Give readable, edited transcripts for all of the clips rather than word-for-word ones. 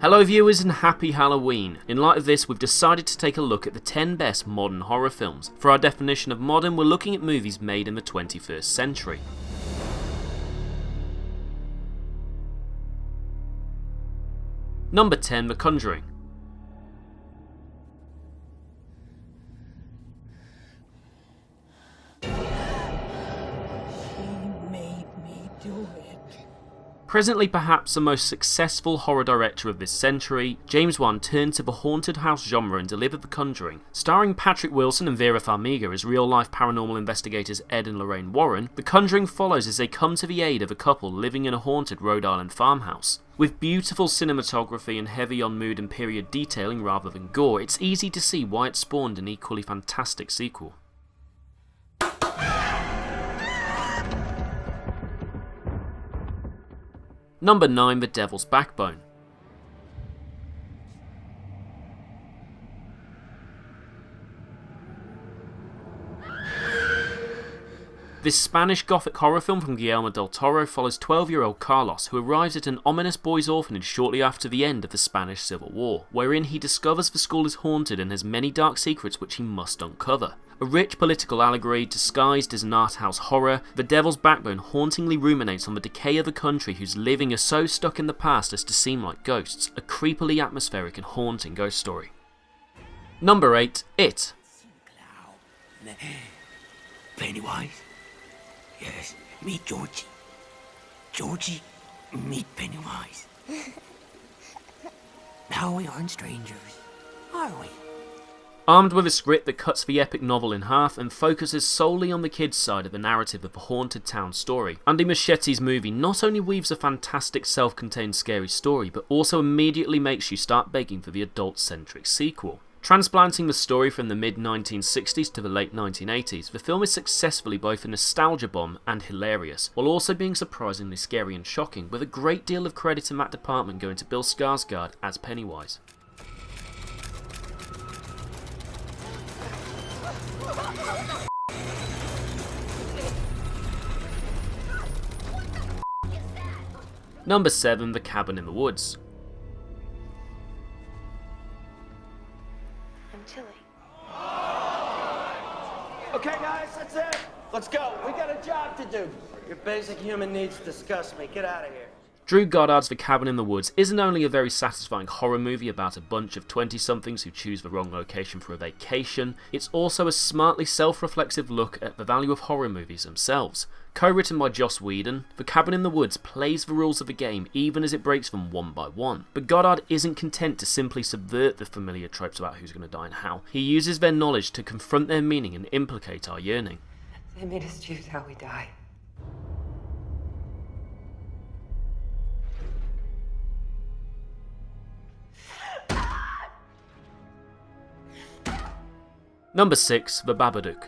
Hello viewers and happy Halloween. In light of this, we've decided to take a look at the 10 best modern horror films. For our definition of modern, we're looking at movies made in the 21st century. Number 10, The Conjuring. Presently perhaps the most successful horror director of this century, James Wan turned to the haunted house genre and delivered The Conjuring. Starring Patrick Wilson and Vera Farmiga as real-life paranormal investigators Ed and Lorraine Warren, The Conjuring follows as they come to the aid of a couple living in a haunted Rhode Island farmhouse. With beautiful cinematography and heavy on mood and period detailing rather than gore, it's easy to see why it spawned an equally fantastic sequel. Number 9, The Devil's Backbone. This Spanish Gothic horror film from Guillermo del Toro follows 12-year-old Carlos, who arrives at an ominous boys' orphanage shortly after the end of the Spanish Civil War, wherein he discovers the school is haunted and has many dark secrets which he must uncover. A rich political allegory disguised as an art house horror, The Devil's Backbone hauntingly ruminates on the decay of a country whose living are so stuck in the past as to seem like ghosts, a creepily atmospheric and haunting ghost story. Number 8, It. Pennywise? Yes, meet Georgie. Georgie, meet Pennywise. Now we aren't strangers, are we? Armed with a script that cuts the epic novel in half and focuses solely on the kids' side of the narrative of the haunted town story, Andy Muschietti's movie not only weaves a fantastic self-contained scary story, but also immediately makes you start begging for the adult-centric sequel. Transplanting the story from the mid-1960s to the late 1980s, the film is successfully both a nostalgia bomb and hilarious, while also being surprisingly scary and shocking, with a great deal of credit in that department going to Bill Skarsgård as Pennywise. Number 7, The Cabin in the Woods. I'm chilly. Okay, guys, that's it. Let's go. We got a job to do. Your basic human needs disgust me. Get out of here. Drew Goddard's The Cabin in the Woods isn't only a very satisfying horror movie about a bunch of 20-somethings who choose the wrong location for a vacation, it's also a smartly self-reflexive look at the value of horror movies themselves. Co-written by Joss Whedon, The Cabin in the Woods plays the rules of the game even as it breaks them one by one. But Goddard isn't content to simply subvert the familiar tropes about who's going to die and how. He uses their knowledge to confront their meaning and implicate our yearning. They made us choose how we die. Number 6, The Babadook.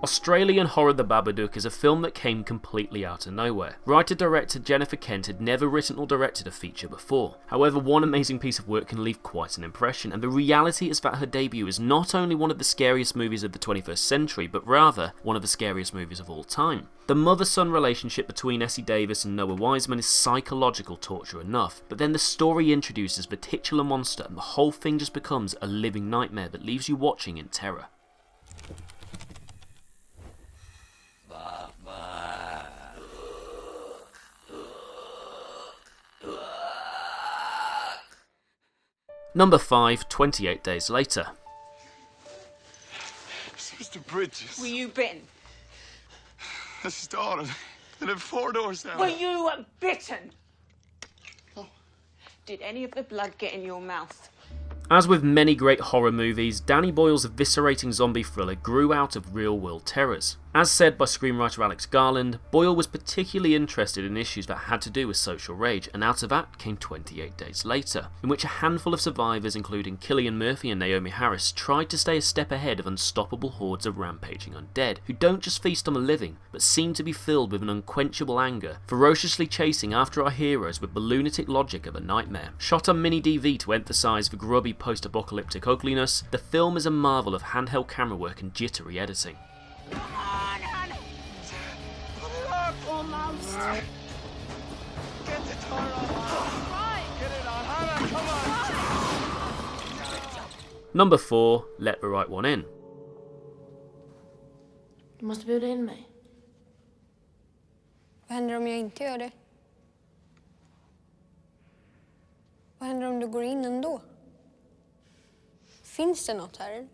Australian horror The Babadook is a film that came completely out of nowhere. Writer-director Jennifer Kent had never written or directed a feature before. However, one amazing piece of work can leave quite an impression, and the reality is that her debut is not only one of the scariest movies of the 21st century, but rather one of the scariest movies of all time. The mother-son relationship between Essie Davis and Noah Wiseman is psychological torture enough, but then the story introduces the titular monster and the whole thing just becomes a living nightmare that leaves you watching in terror. Number 5, 28 Days Later. Sister Bridges. Were you bitten? This is Donna. They live 4 doors down. Were you bitten? Did any of the blood get in your mouth? As with many great horror movies, Danny Boyle's eviscerating zombie thriller grew out of real-world terrors. As said by screenwriter Alex Garland, Boyle was particularly interested in issues that had to do with social rage, and out of that came 28 Days Later, in which a handful of survivors, including Cillian Murphy and Naomi Harris, tried to stay a step ahead of unstoppable hordes of rampaging undead, who don't just feast on the living, but seem to be filled with an unquenchable anger, ferociously chasing after our heroes with the lunatic logic of a nightmare. Shot on mini DV to emphasise the grubby post-apocalyptic ugliness, the film is a marvel of handheld camera work and jittery editing. Almost. Get the tar off. Right. Get it on, Hannah, come on. Number 4, Let the Right One In. Du måste bjuda in mig. Vad händer om jag inte gör det? Vad händer om du går in ändå? Finns det något här?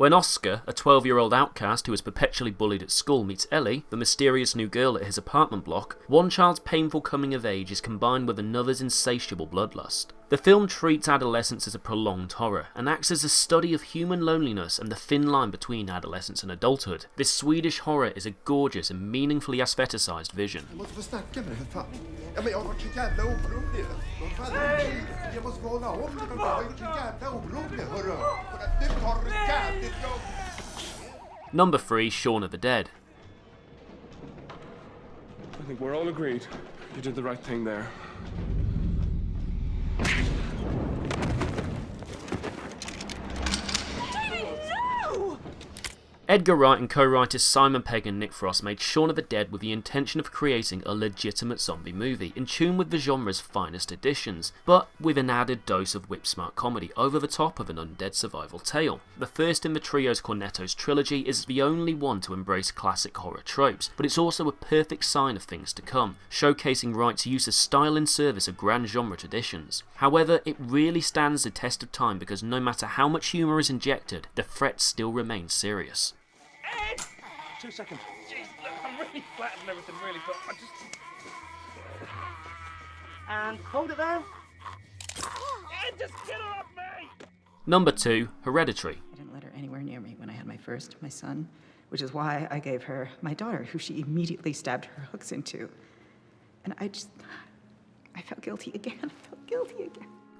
When Oscar, a 12-year-old outcast who is perpetually bullied at school, meets Ellie, the mysterious new girl at his apartment block, one child's painful coming of age is combined with another's insatiable bloodlust. The film treats adolescence as a prolonged horror, and acts as a study of human loneliness and the thin line between adolescence and adulthood. This Swedish horror is a gorgeous and meaningfully aestheticised vision. Jag måste få snacka med dig, för fan. Ja, men jag har varit så jävla orolig. Vad fan är det? Jag måste få hålla om. Jag har varit så jävla orolig, hörru. Du tar det jävligt långt. Number 3, Shaun of the Dead. I think we're all agreed. You did the right thing there. Edgar Wright and co-writers Simon Pegg and Nick Frost made Shaun of the Dead with the intention of creating a legitimate zombie movie, in tune with the genre's finest editions, but with an added dose of whip-smart comedy over the top of an undead survival tale. The first in the trio's Cornetto's trilogy is the only one to embrace classic horror tropes, but it's also a perfect sign of things to come, showcasing Wright's use of style in service of grand genre traditions. However, it really stands the test of time because no matter how much humour is injected, the threat still remains serious. 2 seconds. Jeez, look, I'm really flat and everything, really, but I just... And hold it there. Just get her off me! Number 2, Hereditary. I didn't let her anywhere near me when I had my son, which is why I gave her my daughter, who she immediately stabbed her hooks into. And I felt guilty again.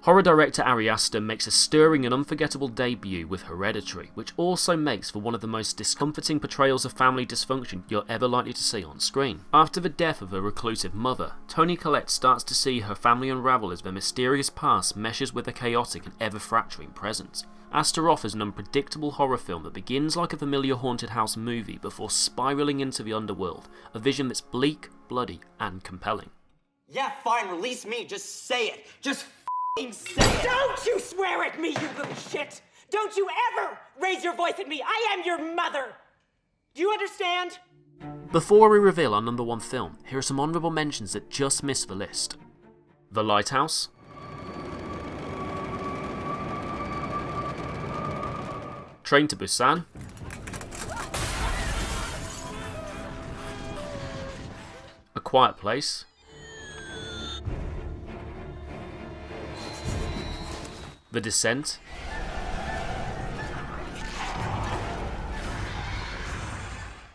Horror director Ari Aster makes a stirring and unforgettable debut with Hereditary, which also makes for one of the most discomforting portrayals of family dysfunction you're ever likely to see on screen. After the death of her reclusive mother, Toni Collette starts to see her family unravel as their mysterious past meshes with a chaotic and ever-fracturing present. Aster offers an unpredictable horror film that begins like a familiar haunted house movie before spiralling into the underworld, a vision that's bleak, bloody, and compelling. Yeah, fine, release me. Just say it. Just f***ing say it. Don't you swear at me, you little shit! Don't you ever raise your voice at me! I am your mother! Do you understand? Before we reveal our number 1 film, here are some honourable mentions that just missed the list. The Lighthouse, Train to Busan, A Quiet Place, The Descent,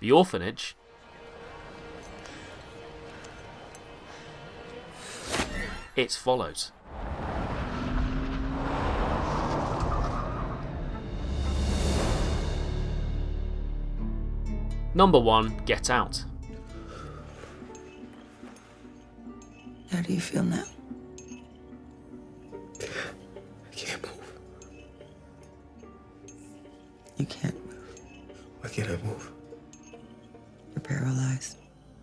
The Orphanage, It Follows. Number 1, Get Out. How do you feel now? I can't move. You can't move. Why can't I move? You're paralyzed.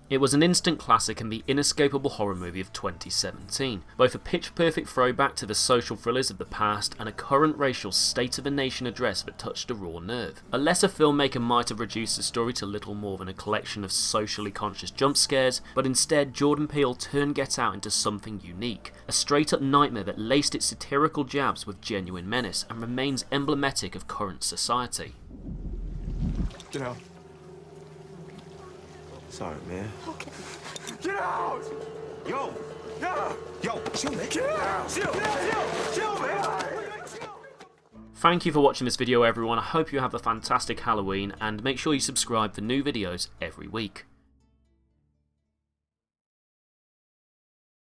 It was an instant classic and the inescapable horror movie of 2017, both a pitch-perfect throwback to the social thrillers of the past and a current racial state-of-the-nation address that touched a raw nerve. A lesser filmmaker might have reduced the story to little more than a collection of socially conscious jump scares, but instead Jordan Peele turned Get Out into something unique, a straight-up nightmare that laced its satirical jabs with genuine menace and remains emblematic of current society. Get out. Sorry, man. Okay. Get out! Yo! Yeah! Yo, chill, man. Get out! Chill! Chill, man! Thank you for watching this video everyone, I hope you have a fantastic Halloween, and make sure you subscribe for new videos every week.